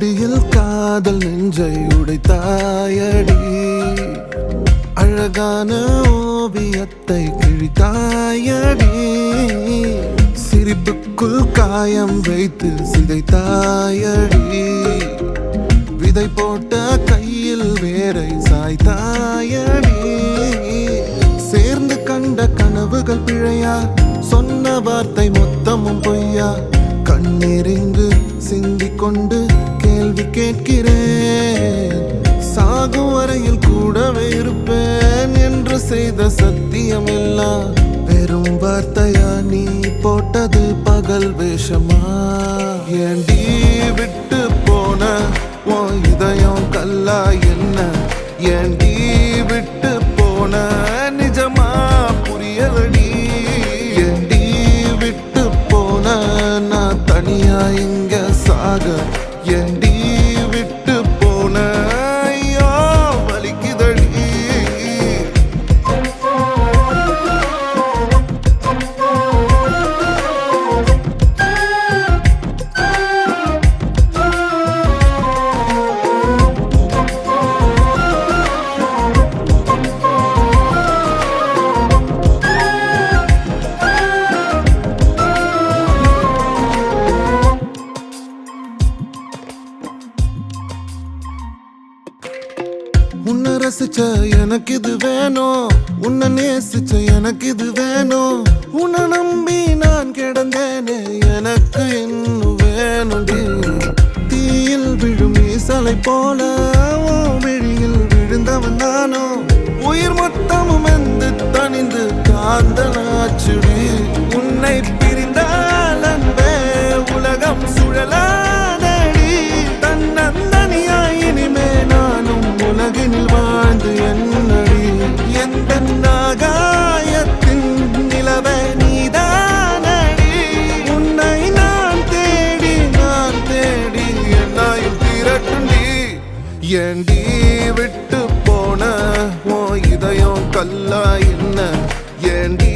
நொடியில் காதல் நெஞ்சை உடைத்தாயடி. அழகான ஓவியத்தை கிழித்தாயடி. சிரிப்புக்குள் காயம் வைத்து சிதைத்தாயடி. விதை போட்ட கையில் வேரை சாய்த்தாயடி. சேர்ந்து கண்ட கனவுகள் பிழையா, சொன்ன வார்த்தை மொத்தமும் பொய்யா. கண்ணீரிங்கு சிந்திக் கொண்டு கேள்வி கேட்கிறேன். சாகும் வரையில் கூடவே இருப்பேன் என்று செய்த சத்தியம் எல்லாம் வெறும் வார்த்தையா? நீ போட்டது பகல் வேஷமா? ஏண்டி விட்டு போன உன் இதயம் கல்லா என்ன? ஏண்டி விட்டு போன நிஜமா புரியலடி. ஏண்டி விட்டு போன நான் தனியா இங்க சாக? ஏண்டி விட்டு போன ஐயோ வலிக்குதடி. உன்னை ரசிச்ச எனக்கு இது வேணும், உன்னை நேசிச்ச எனக்கு இது வேணும். உன்னை நம்பி நான் கிடந்தேனே எனக்கு இன்னும் வேணும்டி. தீயில் விழும் ஈசலை போல விழியில் விழுந்தவன் நானோ. உயிர் மொத்தமும் வந்து தனிந்து காந்தனாச்சுடி. உன்னை பிரிந்தால் அன்பே உலகம் சுழலாதடி. தன்னந்தனியாய் இனிமே நானும் உலகினில் வாழ்ந்து என்னடி. எந்த நாகாயத்தின் நிலவை நீதானடி. உன்னை நான் தேடி என்னாயும் திரட்டுண்டி. ஏண்டி விட்டு போன உன் இதயம் கல்லா என்ன? ஏண்டி